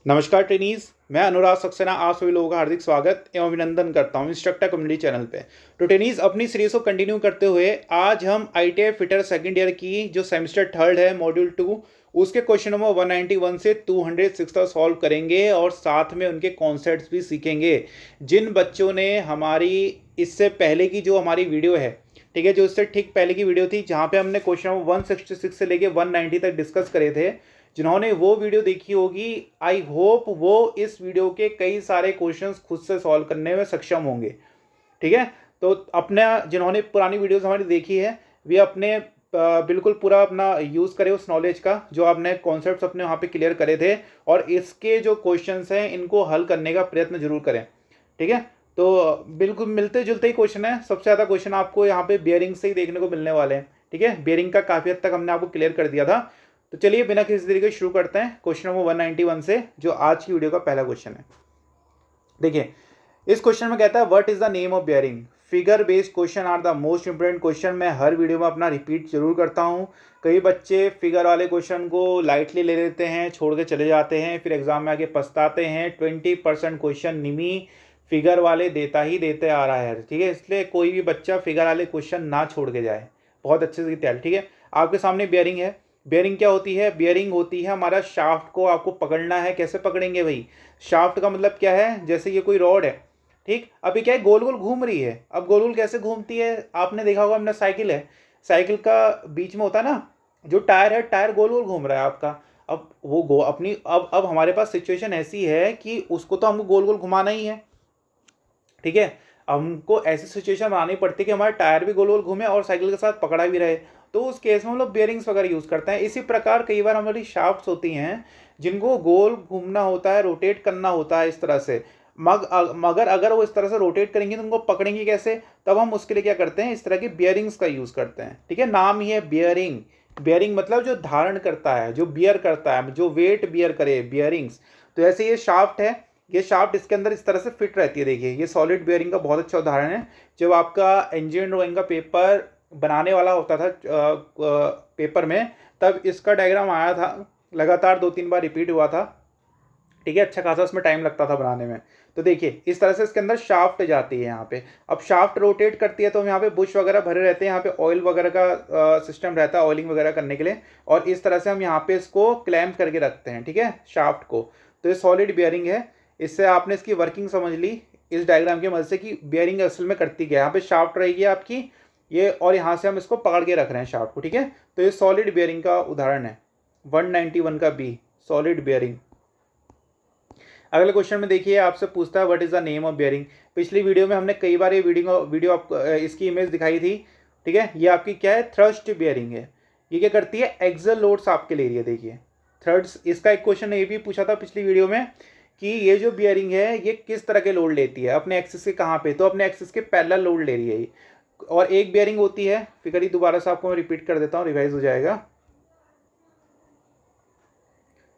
नमस्कार ट्रेनीज, मैं अनुराग सक्सेना आप सभी लोगों का हार्दिक स्वागत एवं अभिनंदन करता हूं इंस्ट्रक्टर कम्युनिटी चैनल पे। तो ट्रेनीज, अपनी सीरीज को कंटिन्यू करते हुए आज हम ITI फिटर सेकंड ईयर की जो सेमेस्टर थर्ड है मॉड्यूल 2 उसके क्वेश्चन नंबर 191 से 206 तक सॉल्व करेंगे और साथ में उनके कॉन्सेप्ट्स भी सीखेंगे। जिन बच्चों ने हमारी इससे पहले की जो हमारी वीडियो है, ठीक है, जो इससे ठीक पहले की वीडियो थी जहाँ पे हमने क्वेश्चन नंबर 166 से लेके 190 तक डिस्कस करे थे, जिन्होंने वो वीडियो देखी होगी, आई होप वो इस वीडियो के कई सारे क्वेश्चंस खुद से सॉल्व करने में सक्षम होंगे। ठीक है, तो अपने जिन्होंने पुरानी वीडियोस हमारी देखी है वे अपने बिल्कुल पूरा अपना यूज़ करें उस नॉलेज का जो आपने कॉन्सेप्ट्स अपने वहाँ पे क्लियर करे थे, और इसके जो क्वेश्चंस हैं इनको हल करने का प्रयत्न जरूर करें। ठीक है, तो बिल्कुल मिलते जुलते ही क्वेश्चन है। सबसे ज़्यादा क्वेश्चन आपको यहाँ पे बियरिंग से ही देखने को मिलने वाले हैं। ठीक है, बियरिंग का काफ़ी हद तक हमने आपको क्लियर कर दिया था। तो चलिए बिना किसी तरीके शुरू करते हैं क्वेश्चन नंबर 191 से, जो आज की वीडियो का पहला क्वेश्चन है। देखिए, इस क्वेश्चन में कहता है what is the name of bearing. Figure based question are the most important question. मैं हर वीडियो में अपना रिपीट जरूर करता हूँ। कई बच्चे फिगर वाले क्वेश्चन को लाइटली ले लेते हैं, छोड़ के चले जाते हैं, फिर एग्जाम में आके पछताते हैं। 20% क्वेश्चन निमी फिगर वाले देता ही देते आ रहा है। ठीक है, इसलिए कोई भी बच्चा फिगर वाले क्वेश्चन ना छोड़ के जाए, बहुत अच्छे से तैयारी। ठीक है, आपके सामने बियरिंग है। बियरिंग क्या होती है? बियरिंग होती है हमारा शाफ्ट को आपको पकड़ना है। कैसे पकड़ेंगे भाई? शाफ्ट का मतलब क्या है? जैसे ये कोई रॉड है, ठीक, अभी क्या है, गोल गोल घूम रही है। अब गोल गोल कैसे घूमती है? आपने देखा होगा, अपना साइकिल है, साइकिल का बीच में होता है ना जो टायर है, टायर गोल गोल घूम रहा है आपका। अब वो गो अपनी अब हमारे पास सिचुएशन ऐसी है कि उसको तो हमको गोल गोल घुमाना ही है। ठीक है, हमको ऐसी सिचुएशन बनानी पड़ती है कि हमारा टायर भी गोल गोल घूमे और साइकिल के साथ पकड़ा भी रहे। तो उस केस में हम लोग बियरिंग्स वगैरह यूज़ करते हैं। इसी प्रकार कई बार हमारी शाफ्ट्स होती हैं जिनको गोल घूमना होता है, रोटेट करना होता है इस तरह से। मगर अगर वो इस तरह से रोटेट करेंगे तो उनको पकड़ेंगे कैसे? तब हम उसके लिए क्या करते हैं, इस तरह की बियरिंग्स का यूज़ करते हैं। ठीक है, नाम ही है बियरिंग। बियरिंग मतलब जो धारण करता है, जो बियर करता है, जो वेट बियर करे, बियरिंग्स। तो ऐसे ये शाफ्ट है, ये शाफ्ट इसके अंदर इस तरह से फिट रहती है। देखिए, ये सॉलिड बेयरिंग का बहुत अच्छा उदाहरण है। जब आपका इंजीनियरिंग ड्राइंग का पेपर बनाने वाला होता था पेपर में, तब इसका डायग्राम आया था, लगातार 2-3 बार रिपीट हुआ था। ठीक है, अच्छा खासा उसमें टाइम लगता था बनाने में। तो देखिए, इस तरह से इसके अंदर शाफ्ट जाती है यहाँ पे। अब शाफ्ट रोटेट करती है तो हम यहाँ पे बुश वगैरह भरे रहते हैं, यहाँ पे ऑयल वगैरह का सिस्टम रहता है ऑयलिंग वगैरह करने के लिए, और इस तरह से हम यहाँ पे इसको क्लैम्प करके रखते हैं। ठीक है, शाफ्ट को। तो ये सॉलिड बियरिंग है। इससे आपने इसकी वर्किंग समझ ली इस डायग्राम की मदद से कि बियरिंग असल में करती क्या है। यहाँ पे शाफ्ट रहेगी आपकी ये, और यहाँ से हम इसको पकड़ के रख रहे हैं शाफ्ट को। ठीक है, तो ये सॉलिड बियरिंग का उदाहरण है 191 का बी, सॉलिड बियरिंग। अगले क्वेश्चन में देखिए, आपसे पूछता है what is the name of bearing. पिछली वीडियो में हमने कई बार ये वीडियो आपको इसकी इमेज दिखाई थी। ठीक है, ये आपकी क्या है, थ्रस्ट बियरिंग है। ये क्या करती है, एक्सल लोड्स आपके ले रही है। देखिए, थ्रड्स, इसका एक क्वेश्चन ये भी पूछा था पिछली वीडियो में कि ये जो बियरिंग है ये किस तरह के लोड लेती है, अपने एक्सिस के कहाँ पे? तो अपने एक्सिस के पैरेलल लोड ले रही है ये। और एक बियरिंग होती है, फिगर ही दोबारा से आपको मैं रिपीट कर देता हूँ, रिवाइज हो जाएगा।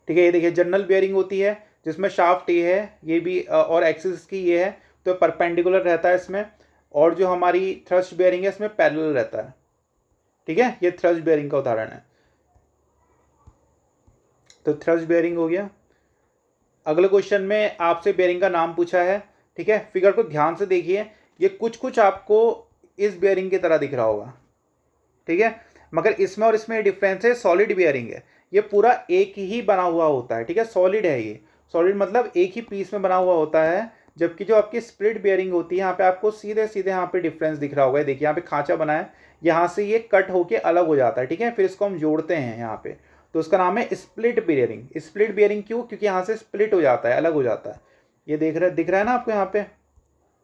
ठीक है, ये देखिए, जनरल बियरिंग होती है जिसमें शाफ्ट ये है, ये भी और एक्सिस की ये है, तो परपेंडिकुलर रहता है इसमें। और जो हमारी थ्रस्ट बियरिंग है इसमें पैरेलल रहता है। ठीक है, ये थ्रस्ट बियरिंग का उदाहरण है। तो थ्रस्ट बियरिंग हो गया। अगले क्वेश्चन में आपसे बियरिंग का नाम पूछा है। ठीक है, फिगर को ध्यान से देखिए, ये कुछ कुछ आपको इस बियरिंग की तरह दिख रहा होगा। ठीक है, मगर इसमें और इसमें डिफरेंस है, सॉलिड बियरिंग है, ये पूरा एक ही बना हुआ होता है। ठीक है, सॉलिड है ये। सॉलिड मतलब एक ही पीस में बना हुआ होता है, जबकि जो आपकी स्प्लिट बियरिंग होती है, यहाँ पे आपको सीधे सीधे यहाँ पे डिफरेंस दिख रहा होगा। देखिए, यहाँ पे खांचा बना है, यहाँ से ये कट होके अलग हो जाता है। ठीक है, फिर इसको हम जोड़ते हैं यहाँ पे, तो उसका नाम है स्प्लिट बियरिंग। स्प्लिट बियरिंग क्यों? क्योंकि यहाँ से स्प्लिट हो जाता है, अलग हो जाता है। ये दिख रहा है ना आपको यहाँ पे?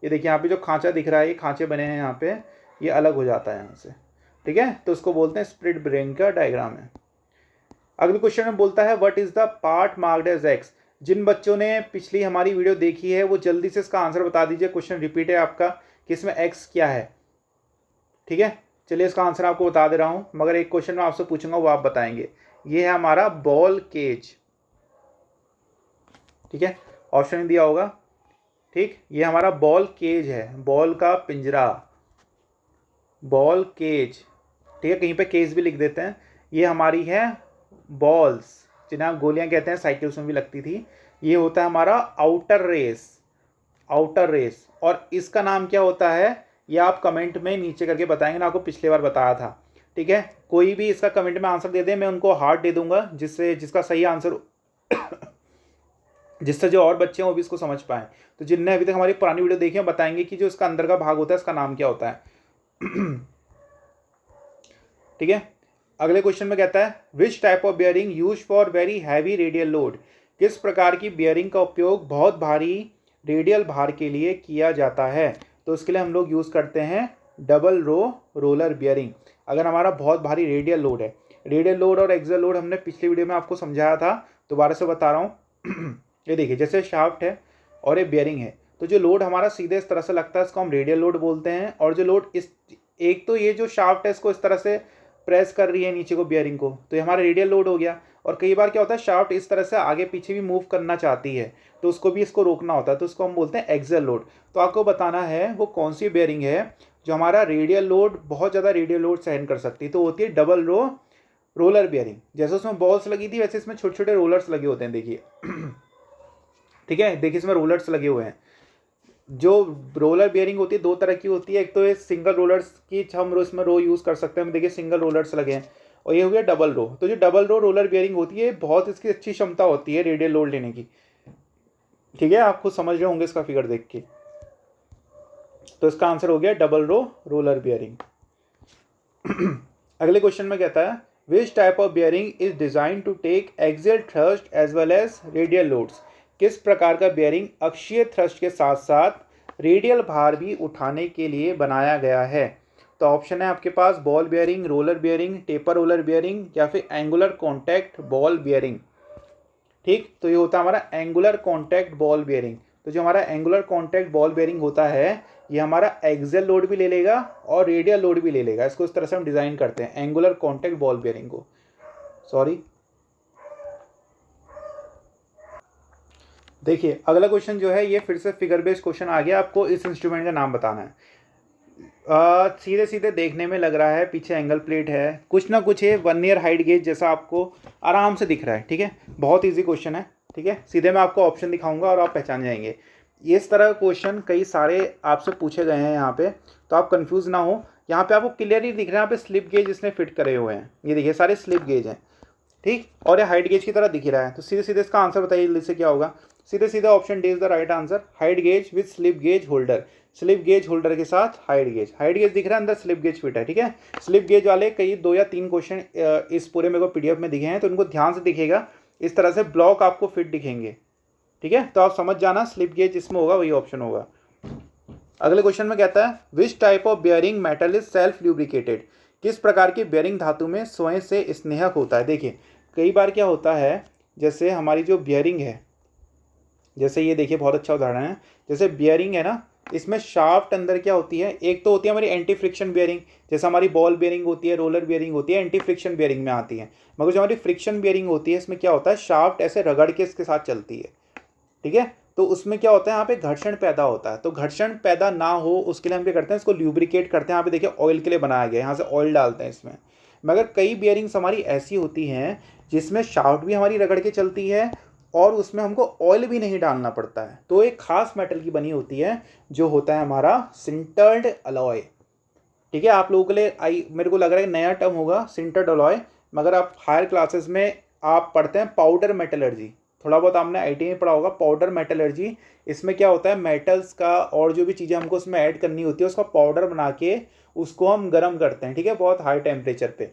ये देखिए, यहाँ पे जो खांचा दिख रहा है, ये खांचे बने हैं यहाँ पे, ये अलग हो जाता है यहाँ से। ठीक है, तो उसको बोलते हैं स्प्लिट बियरिंग का डायग्राम है। अगले क्वेश्चन में बोलता है what is the part marked as X. जिन बच्चों ने पिछली हमारी वीडियो देखी है वो जल्दी से इसका आंसर बता दीजिए। क्वेश्चन रिपीट है आपका कि इसमें एक्स क्या है। ठीक है, चलिए इसका आंसर आपको बता दे रहा हूं, मगर एक क्वेश्चन में आपसे पूछूंगा वो आप बताएंगे। ये है हमारा बॉल केज। ठीक है, ऑप्शन दिया होगा। ठीक, ये हमारा बॉल केज है, बॉल का पिंजरा, बॉल केज। ठीक है, कहीं पे केज भी लिख देते हैं। ये हमारी है बॉल्स। जिन्हें आप गोलियां कहते हैं, साइकिल्स में भी लगती थी। ये होता है हमारा आउटर रेस, आउटर रेस। और इसका नाम क्या होता है ये आप कमेंट में नीचे करके बताएंगे ना, आपको पिछली बार बताया था। ठीक है, कोई भी इसका कमेंट में आंसर दे दे, मैं उनको हार्ट दे दूंगा, जिसका सही आंसर जिससे जो और बच्चे हैं वो भी इसको समझ पाए। तो जिनने अभी तक हमारी पुरानी वीडियो देखी है बताएंगे कि जो इसका अंदर का भाग होता है इसका नाम क्या होता है। ठीक है, अगले क्वेश्चन में कहता है which type of bearing use for very heavy radial load. किस प्रकार की बियरिंग का उपयोग बहुत भारी रेडियल भार के लिए किया जाता है। तो उसके लिए हम लोग यूज़ करते हैं डबल रो रोलर बियरिंग। अगर हमारा बहुत भारी रेडियल लोड है, रेडियल लोड और एक्सियल लोड हमने पिछली वीडियो में आपको समझाया था, दोबारा से बता रहा हूँ। ये देखिए, जैसे शाफ्ट है और ये बियरिंग है, तो जो लोड हमारा सीधे इस तरह से लगता है इसको हम रेडियल लोड बोलते हैं। और जो लोड इस एक तो ये जो शाफ्ट है इसको इस तरह से प्रेस कर रही है नीचे को बियरिंग को, तो ये हमारा रेडियल लोड हो गया। और कई बार क्या होता है शाफ्ट इस तरह से आगे पीछे भी मूव करना चाहती है, तो उसको भी इसको रोकना होता है, तो उसको हम बोलते हैं एक्सियल लोड। तो आपको बताना है वो कौन सी बियरिंग है जो हमारा रेडियल लोड, बहुत ज़्यादा रेडियल लोड सहन कर सकती है। तो होती है डबल रो रोलर बियरिंग। जैसे उसमें बॉल्स लगी थी वैसे इसमें छोटे छोटे रोलर्स लगे होते हैं, देखिए। ठीक है, देखिए इसमें रोलर्स लगे हुए हैं। जो रोलर बियरिंग होती है दो तरह की होती है, एक तो ये सिंगल रोलर्स की हम इसमें रो यूज़ कर सकते हैं, देखिए सिंगल रोलर्स लगे हैं, और ये हो गया डबल रो। तो जो डबल रो रोलर बियरिंग होती है बहुत इसकी अच्छी क्षमता होती है रेडियल लोड लेने की। ठीक है, आप खुद समझ रहे होंगे इसका फिगर देख के। तो इसका आंसर हो गया डबल रो रोलर बियरिंग। अगले क्वेश्चन में कहता है which type of bearing is design to take axial thrust as well as radial loads. किस प्रकार का बियरिंग अक्षीय थ्रस्ट के साथ साथ रेडियल भार भी उठाने के लिए बनाया गया है। तो ऑप्शन है आपके पास ball bearing, roller bearing, taper roller bearing या फिर एंगुलर कॉन्टैक्ट बॉल बियरिंग। ठीक, तो ये होता है हमारा एंगुलर कॉन्टैक्ट बॉल बियरिंग। तो जो हमारा एंगुलर कॉन्टैक्ट बॉल बियरिंग होता है ये हमारा एक्सियल लोड भी ले लेगा और रेडियल लोड भी ले लेगा। इसको इस तरह से हम डिज़ाइन करते हैं एंगुलर कॉन्टैक्ट बॉल बियरिंग को। सॉरी, देखिए अगला क्वेश्चन जो है ये फिर से फिगर बेस्ड क्वेश्चन आ गया। आपको इस इंस्ट्रूमेंट का नाम बताना है। सीधे सीधे देखने में लग रहा है पीछे एंगल प्लेट है, कुछ ना कुछ है वर्नियर हाइट गेज जैसा आपको आराम से दिख रहा है। ठीक है, बहुत इजी क्वेश्चन है। ठीक है, सीधे मैं आपको ऑप्शन दिखाऊंगा और आप पहचान जाएंगे। इस तरह क्वेश्चन कई सारे आपसे पूछे गए हैं यहाँ पे, तो आप कंफ्यूज ना हो। यहाँ पे आपको क्लियरली दिख रहा है यहाँ पे स्लिप गेज इसने फिट करे हुए हैं, ये देखिए सारे स्लिप गेज हैं। ठीक, और ये हाइट गेज की तरह दिख रहा है। तो सीधे सीधे इसका आंसर बताइए जल्दी से क्या होगा। सीधे सीधे option D is the right answer, height gauge with slip gauge holder. Slip gauge holder के साथ हाइट गेज दिख रहा है, अंदर स्लिप गेज फिट है। ठीक है, स्लिप गेज वाले कई 2 या 3 क्वेश्चन इस पूरे मेरे को पीडीएफ में दिखे हैं, तो उनको ध्यान से दिखेगा। इस तरह से ब्लॉक आपको फिट दिखेंगे। ठीक है, तो आप समझ जाना स्लिप गेज इसमें होगा, वही ऑप्शन होगा। अगले क्वेश्चन में कहता है which type of bearing metal is self lubricated. किस प्रकार की बियरिंग धातु में स्वयं से स्नेहक होता है। देखिए कई बार क्या होता है, जैसे हमारी जो बियरिंग है, जैसे ये देखिए बहुत अच्छा उदाहरण है, जैसे बियरिंग है ना, इसमें शाफ्ट अंदर क्या होती है, एक तो होती है हमारी एंटी फ्रिक्शन बियरिंग, जैसे हमारी बॉल बियरिंग होती है, रोलर बियरिंग होती है, एंटी फ्रिक्शन बियरिंग में आती है। मगर जो हमारी फ्रिक्शन बियरिंग होती है इसमें क्या होता है शाफ्ट ऐसे रगड़ के इसके साथ चलती है। ठीक है, तो उसमें क्या होता है यहाँ पे घर्षण पैदा होता है। तो घर्षण पैदा ना हो उसके लिए हम क्या करते हैं, इसको ल्यूब्रिकेट करते हैं। यहाँ पे देखिए ऑयल के लिए बनाया गया है, यहाँ से ऑयल डालते हैं इसमें। मगर कई बियरिंग्स हमारी ऐसी होती हैं जिसमें शाफ्ट भी हमारी रगड़ के चलती है और उसमें हमको ऑयल भी नहीं डालना पड़ता है। तो एक खास मेटल की बनी होती है जो होता है हमारा सिंटर्ड अलॉय। ठीक है, आप लोगों के लिए मेरे को लग रहा है नया टर्म होगा सिंटर्ड अलॉय, मगर आप हायर क्लासेस में आप पढ़ते हैं पाउडर मेटलर्जी। थोड़ा बहुत आपने आईटीआई में पढ़ा होगा पाउडर मेटलर्जी। इसमें क्या होता है मेटल्स का और जो भी चीज़ें हमको उसमें ऐड करनी होती है उसका पाउडर बना के उसको हम गर्म करते हैं। ठीक है, बहुत हाई टेम्परेचर पे,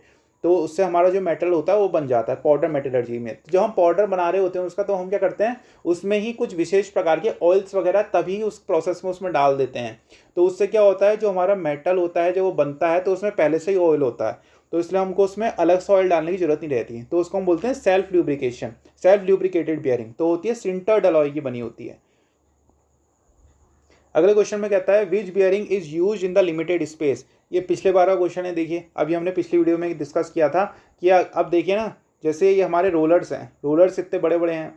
तो उससे हमारा जो मेटल होता है वो बन जाता है पाउडर मेटलर्जी में। तो जब हम पाउडर बना रहे होते हैं उसका, तो हम क्या करते हैं उसमें ही कुछ विशेष प्रकार के ऑयल्स वगैरह तभी उस प्रोसेस में उसमें डाल देते हैं। तो उससे क्या होता है जो हमारा मेटल होता है जो वो बनता है तो उसमें पहले से ही ऑयल होता है, तो इसलिए हमको उसमें अलग से ऑयल डालने की जरूरत नहीं रहती है। तो उसको हम बोलते हैं सेल्फ ल्यूब्रिकेशन, सेल्फ ल्यूब्रिकेटेड बियरिंग। तो होती है सिंटर्ड अलॉय की बनी होती है। अगले क्वेश्चन में कहता है which bearing is use in the limited space. ये पिछले बार का क्वेश्चन है, देखिए अभी हमने पिछली वीडियो में डिस्कस किया था कि अब देखिए ना, जैसे ये हमारे रोलर्स हैं, रोलर्स इतने बड़े बड़े हैं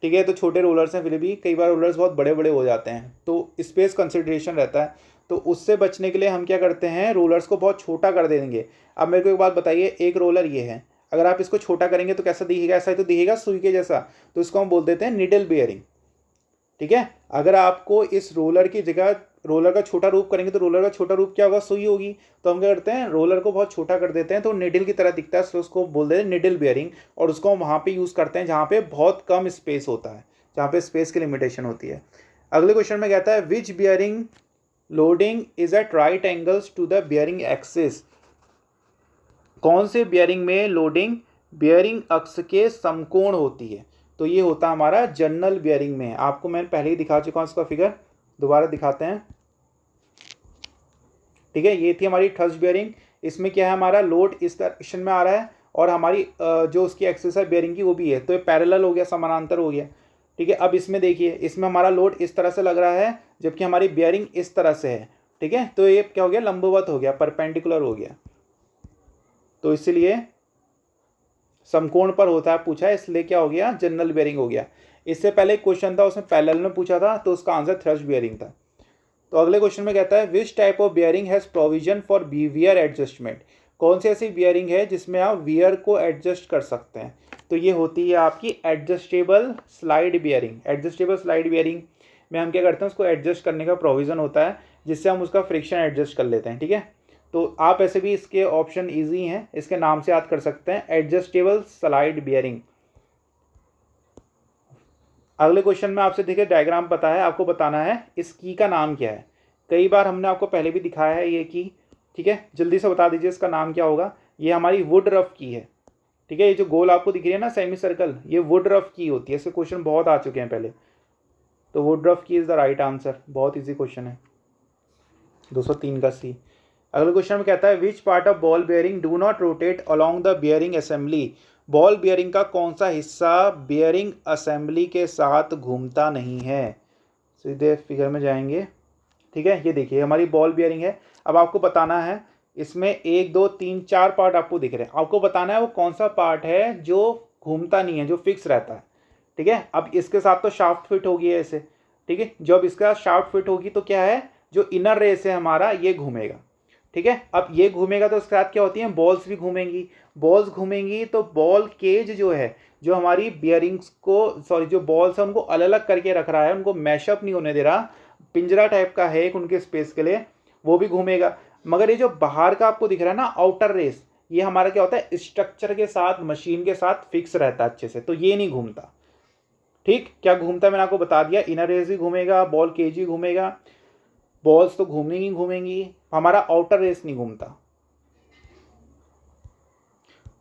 ठीक है, तो छोटे रोलर्स हैं फिर भी कई बार रोलर्स बहुत बड़े बड़े हो जाते हैं, तो स्पेस कंसिडरेशन रहता है। तो उससे बचने के लिए हम क्या करते हैं रोलर्स को बहुत छोटा कर देंगे। अब मेरे को एक बात बताइए, एक रोलर ये है, अगर आप इसको छोटा करेंगे तो कैसा दिखेगा, ऐसा ही तो दिखेगा सुई के जैसा, तो इसको हम बोल देते हैं निडल बियरिंग। ठीक है, अगर आपको इस रोलर की जगह रोलर का छोटा रूप करेंगे तो रोलर का छोटा रूप क्या होगा, सुई होगी। तो हम क्या करते हैं, रोलर को बहुत छोटा कर देते हैं तो निडल की तरह दिखता है, उसको बोल देते हैं निडल बियरिंग। और उसको हम वहाँ पे यूज़ करते हैं जहाँ पे बहुत कम स्पेस होता है, जहाँ पे स्पेस की लिमिटेशन होती है। अगले क्वेश्चन में कहता है which bearing loading is at right angles to the bearing axis. कौन से बियरिंग में लोडिंग बियरिंग अक्ष के समकोण होती है, तो ये होता है हमारा जनरल बियरिंग में। आपको मैं पहले ही दिखा चुका हूँ इसका फिगर, दोबारा दिखाते हैं। ठीक है, ये थी हमारी थ्रस्ट बियरिंग। इसमें क्या है, हमारा लोड इस डायरेक्शन में आ रहा है और हमारी जो उसकी एक्सिस है बियरिंग की वो भी है, तो ये पैरेलल हो गया, समानांतर हो गया। ठीक है, अब इसमें देखिए, इसमें हमारा लोड इस तरह से लग रहा है जबकि हमारी बियरिंग इस तरह से है। ठीक है, तो ये क्या हो गया, लंबवत हो गया, परपेंडिकुलर हो गया, तो इसलिए समकोण पर होता है पूछा है, इसलिए क्या हो गया, जनरल बियरिंग हो गया। इससे पहले एक क्वेश्चन था उसमें पैरेलल में पूछा था, तो उसका आंसर थ्रस्ट बियरिंग था। तो अगले क्वेश्चन में कहता है which type of bearing has provision for wear adjustment. कौन सी ऐसी बियरिंग है जिसमें आप वियर को एडजस्ट कर सकते हैं, तो ये होती है आपकी adjustable slide bearing. Adjustable slide bearing में हम क्या करते हैं, उसको एडजस्ट करने का प्रोविज़न होता है जिससे हम उसका फ्रिक्शन एडजस्ट कर लेते हैं। ठीक है, तो आप ऐसे भी इसके ऑप्शन ईजी हैं, इसके नाम से याद कर सकते हैं, एडजस्टेबल स्लाइड बियरिंग। अगले क्वेश्चन में आपसे देखिए डायग्राम पता है, आपको बताना है इस की का नाम क्या है। कई बार हमने आपको पहले भी दिखाया है ये की। ठीक है, जल्दी से बता दीजिए इसका नाम क्या होगा। ये हमारी वुड रफ की है। ठीक है, ये जो गोल आपको दिख रही है ना सेमी सर्कल, ये वुड रफ की होती है। इसके क्वेश्चन बहुत आ चुके हैं पहले, तो वुड रफ की इज द राइट आंसर। बहुत ईजी क्वेश्चन है, 203 का सी। अगले क्वेश्चन में कहता है which part of ball bearing do not rotate along the bearing assembly. Ball bearing का कौन सा हिस्सा बियरिंग असेंबली के साथ घूमता नहीं है। सीधे फिगर में जाएंगे। ठीक है, ये देखिए हमारी बॉल बियरिंग है। अब आपको बताना है, इसमें 1 2 3 4 पार्ट आपको दिख रहे हैं, आपको बताना है वो कौन सा पार्ट है जो घूमता नहीं है, जो फिक्स रहता है। ठीक है, अब इसके साथ तो शाफ्ट फिट होगी ऐसे। ठीक है, जब इसका शाफ्ट फिट होगी तो क्या है, जो इनर रेस है हमारा ये घूमेगा। ठीक है, अब ये घूमेगा तो उसके साथ क्या होती हैं, बॉल्स भी घूमेंगी। बॉल्स घूमेंगी तो बॉल केज जो है, जो हमारी बियरिंग्स को सॉरी जो बॉल्स है उनको अलग अलग करके रख रहा है, उनको मैशअप नहीं होने दे रहा, पिंजरा टाइप का है एक उनके स्पेस के लिए, वो भी घूमेगा। मगर ये जो बाहर का आपको दिख रहा है ना आउटर रेस, ये हमारा क्या होता है, स्ट्रक्चर के साथ मशीन के साथ फिक्स रहता है अच्छे से, तो ये नहीं घूमता। ठीक, क्या घूमता है मैंने आपको बता दिया, इनर रेस भी घूमेगा, बॉल केज भी घूमेगा, बॉल्स तो घूमेंगी घूमेंगी, हमारा आउटर रेस नहीं घूमता।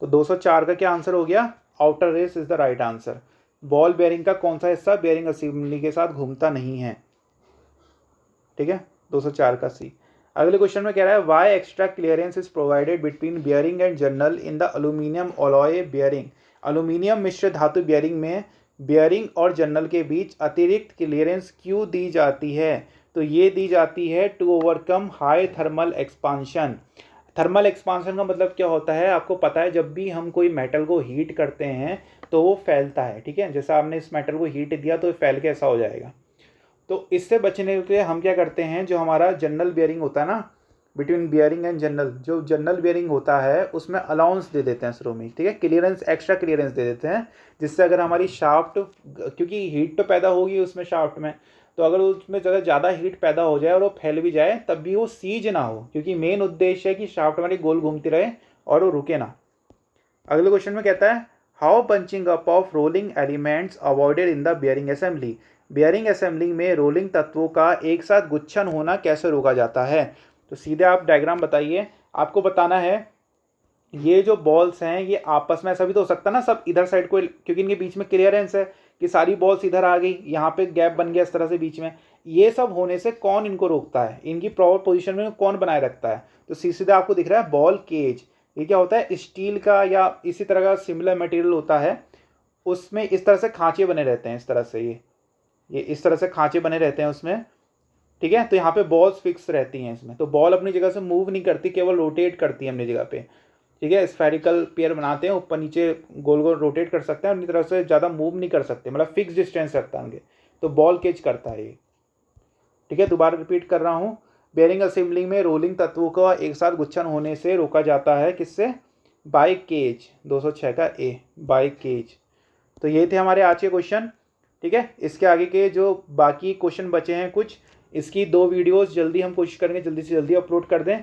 तो 204 का क्या आंसर हो गया, outer race is the right answer. Ball bearing का कौन सा हिस्सा बेयरिंग असेंबली के साथ घूमता नहीं है। ठीक है, 204 का सी। अगले क्वेश्चन में कह रहा है why extra clearance is provided between bearing and journal in the aluminium alloy bearing. Aluminium मिश्र धातु बियरिंग में बियरिंग और जर्नल के बीच अतिरिक्त क्लियरेंस क्यों दी जाती है, तो ये दी जाती है to overcome high thermal expansion. Thermal expansion का मतलब क्या होता है, आपको पता है जब भी हम कोई मेटल को हीट करते हैं तो वो फैलता है। ठीक है, जैसा आपने इस मेटल को हीट दिया तो फैल के ऐसा हो जाएगा। तो इससे बचने के लिए हम क्या करते हैं, जो हमारा जनरल बियरिंग होता है ना, बिटवीन बियरिंग एंड जनरल, जो जनरल बियरिंग होता है उसमें अलाउंस दे देते हैं शुरू में। ठीक है, क्लियरेंस एक्स्ट्रा क्लियरेंस दे देते हैं, जिससे अगर हमारी शाफ्ट, क्योंकि हीट तो पैदा होगी उसमें शाफ्ट में, तो अगर उसमें ज़्यादा हीट पैदा हो जाए और वो फैल भी जाए तब भी वो सीज ना हो, क्योंकि मेन उद्देश्य है कि शाफ्ट हमारी गोल घूमती रहे और वो रुके ना। अगले क्वेश्चन में कहता है how punching up of rolling elements avoided in the bearing assembly. Bearing assembly में रोलिंग तत्वों का एक साथ गुच्छन होना कैसे रोका जाता है। तो सीधे आप डायग्राम बताइए, आपको बताना है ये जो बॉल्स हैं ये आपस में, ऐसा भी तो हो सकता है ना सब इधर साइड को, क्योंकि इनके बीच में क्लियरेंस है कि सारी बॉल्स इधर आ गई, यहाँ पे गैप बन गया इस तरह से बीच में, ये सब होने से कौन इनको रोकता है, इनकी प्रॉपर पोजीशन में कौन बनाए रखता है। तो सीधे आपको दिख रहा है बॉल केज। ये क्या होता है, स्टील का या इसी तरह का सिमिलर मटेरियल होता है, उसमें इस तरह से खांचे बने रहते हैं, इस तरह से ये इस तरह से खांचे बने रहते हैं उसमें। ठीक है, तो यहाँ पे बॉल्स फिक्स रहती हैं इसमें, तो बॉल अपनी जगह से मूव नहीं करती, केवल रोटेट करती है अपनी जगह पे। ठीक है, स्फेरिकल पेयर बनाते हैं, ऊपर नीचे गोल गोल रोटेट कर सकते हैं, अपनी तरफ से ज़्यादा मूव नहीं कर सकते, मतलब फिक्स डिस्टेंस रखता है उनके, तो बॉल केज करता है ये। ठीक है, दोबारा रिपीट कर रहा हूँ, बेयरिंग असेंबलिंग में रोलिंग तत्वों का एक साथ गुच्छन होने से रोका जाता है, किससे, बाई केज, 206 का ए, बाई केज। तो ये थे हमारे आज के क्वेश्चन। ठीक है, इसके आगे के जो बाकी क्वेश्चन बचे हैं कुछ, इसकी 2 वीडियोस जल्दी हम कोशिश करेंगे जल्दी से जल्दी अपलोड कर दें।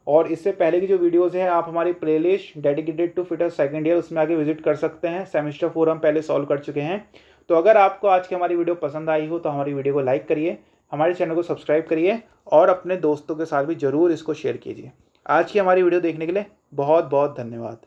और इससे पहले की जो वीडियोस हैं आप हमारी playlist dedicated to fitter second year उसमें आगे विजिट कर सकते हैं। सेमेस्टर 4 हम पहले सॉल्व कर चुके हैं। तो अगर आपको आज की हमारी वीडियो पसंद आई हो तो हमारी वीडियो को लाइक करिए, हमारे चैनल को सब्सक्राइब करिए और अपने दोस्तों के साथ भी ज़रूर इसको शेयर कीजिए। आज की हमारी वीडियो देखने के लिए बहुत बहुत धन्यवाद।